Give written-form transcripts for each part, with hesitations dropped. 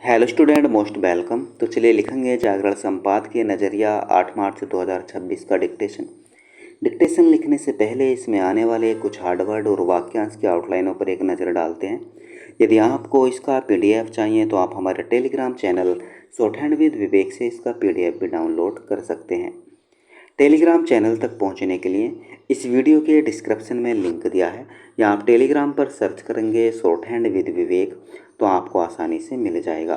Hello student, most welcome. तो चलिए लिखेंगे जागरण संपादकीय नज़रिया 8 मार्च 2026 का डिक्टेशन लिखने से पहले इसमें आने वाले कुछ हार्डवर्ड और वाक्यांश की आउटलाइनों पर एक नज़र डालते हैं। यदि आपको इसका पीडीएफ चाहिए तो आप हमारे Telegram channel shorthand with Vivek से इसका पीडीएफ भी डाउनलोड कर सकते हैं। टेलीग्राम चैनल तक पहुंचने के लिए इस वीडियो के डिस्क्रिप्शन में लिंक दिया है, या आप टेलीग्राम पर सर्च करेंगे शॉर्ट हैंड विद विवेक तो आपको आसानी से मिल जाएगा।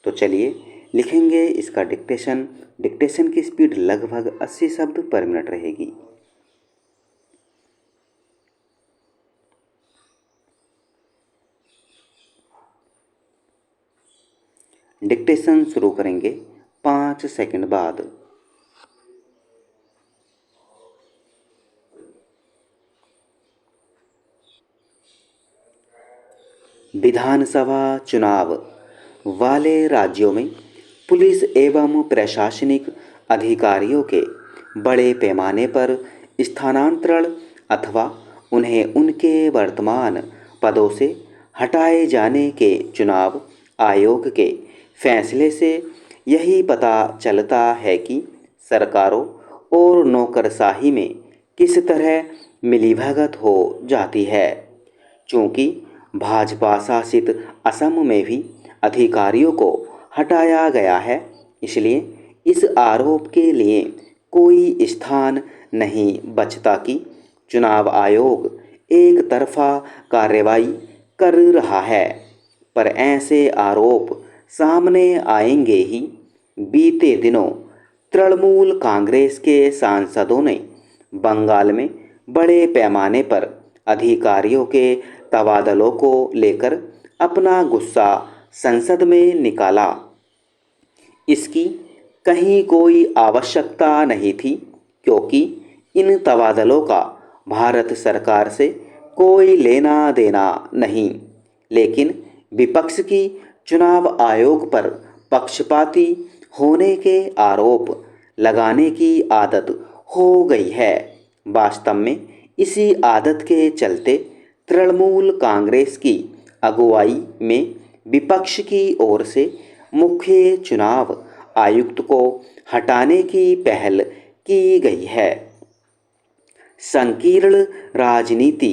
तो चलिए लिखेंगे इसका डिक्टेशन की स्पीड लगभग 80 शब्द पर मिनट रहेगी। डिक्टेशन शुरू करेंगे 5 सेकंड बाद। विधानसभा चुनाव वाले राज्यों में पुलिस एवं प्रशासनिक अधिकारियों के बड़े पैमाने पर स्थानांतरण अथवा उन्हें उनके वर्तमान पदों से हटाए जाने के चुनाव आयोग के फैसले से यही पता चलता है कि सरकारों और नौकरशाही में किस तरह मिलीभगत हो जाती है। चूँकि भाजपा शासित असम में भी अधिकारियों को हटाया गया है, इसलिए इस आरोप के लिए कोई स्थान नहीं बचता कि चुनाव आयोग एक तरफा कार्रवाई कर रहा है। पर ऐसे आरोप सामने आएंगे ही। बीते दिनों तृणमूल कांग्रेस के सांसदों ने बंगाल में बड़े पैमाने पर अधिकारियों के तबादलों को लेकर अपना गुस्सा संसद में निकाला। इसकी कहीं कोई आवश्यकता नहीं थी, क्योंकि इन तबादलों का भारत सरकार से कोई लेना देना नहीं। लेकिन विपक्ष की चुनाव आयोग पर पक्षपाती होने के आरोप लगाने की आदत हो गई है। वास्तव में इसी आदत के चलते तृणमूल कांग्रेस की अगुवाई में विपक्ष की ओर से मुख्य चुनाव आयुक्त को हटाने की पहल की गई है। संकीर्ण राजनीति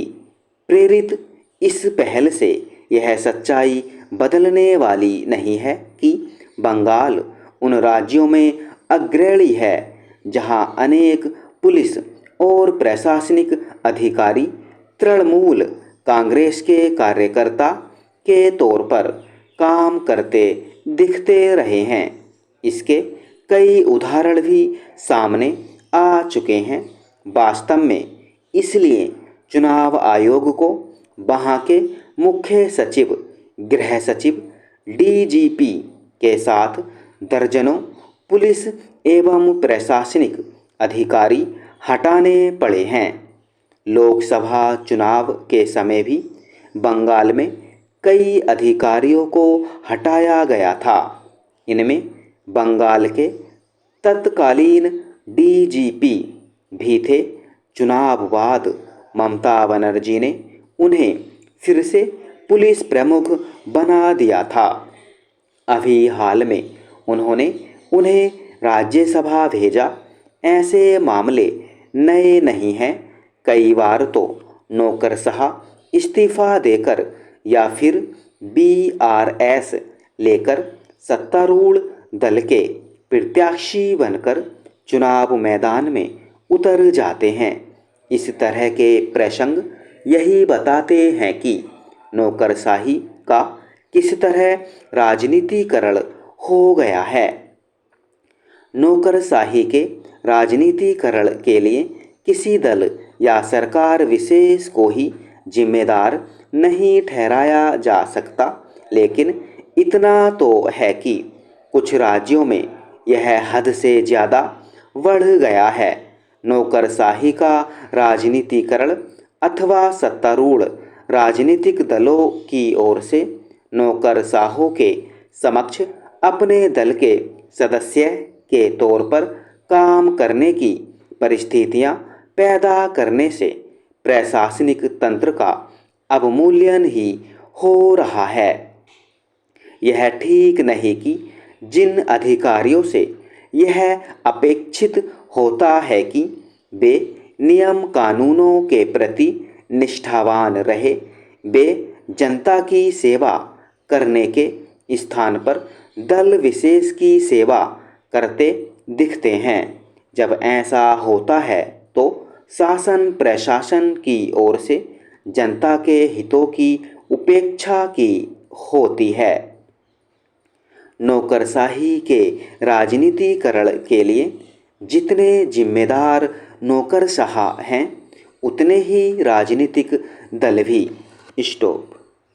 प्रेरित इस पहल से यह सच्चाई बदलने वाली नहीं है कि बंगाल उन राज्यों में अग्रणी है जहां अनेक पुलिस और प्रशासनिक अधिकारी तृणमूल कांग्रेस के कार्यकर्ता के तौर पर काम करते दिखते रहे हैं। इसके कई उदाहरण भी सामने आ चुके हैं। वास्तव में इसलिए चुनाव आयोग को वहाँ के मुख्य सचिव, गृह सचिव, डीजीपी के साथ दर्जनों पुलिस एवं प्रशासनिक अधिकारी हटाने पड़े हैं। लोकसभा चुनाव के समय भी बंगाल में कई अधिकारियों को हटाया गया था। इनमें बंगाल के तत्कालीन डीजीपी भी थे। चुनाव बाद ममता बनर्जी ने उन्हें फिर से पुलिस प्रमुख बना दिया था। अभी हाल में उन्होंने उन्हें राज्यसभा भेजा। ऐसे मामले नए नहीं हैं। कई बार तो नौकरशाह इस्तीफा देकर या फिर बीआरएस लेकर सत्तारूढ़ दल के प्रत्याशी बनकर चुनाव मैदान में उतर जाते हैं। इस तरह के प्रसंग यही बताते हैं कि नौकरशाही का किस तरह राजनीतिकरण हो गया है। नौकरशाही के राजनीतिकरण के लिए किसी दल या सरकार विशेष को ही जिम्मेदार नहीं ठहराया जा सकता, लेकिन इतना तो है कि कुछ राज्यों में यह हद से ज़्यादा बढ़ गया है। नौकरशाही का राजनीतिकरण अथवा सत्तारूढ़ राजनीतिक दलों की ओर से नौकरशाहों के समक्ष अपने दल के सदस्य के तौर पर काम करने की परिस्थितियां पैदा करने से प्रशासनिक तंत्र का अवमूल्यन ही हो रहा है। यह ठीक नहीं कि जिन अधिकारियों से यह अपेक्षित होता है कि वे नियम कानूनों के प्रति निष्ठावान रहे, वे जनता की सेवा करने के स्थान पर दल विशेष की सेवा करते दिखते हैं। जब ऐसा होता है तो शासन प्रशासन की ओर से जनता के हितों की उपेक्षा की होती है। नौकरशाही के राजनीतिकरण के लिए जितने जिम्मेदार नौकरशाह हैं, उतने ही राजनीतिक दल भी। स्टॉप।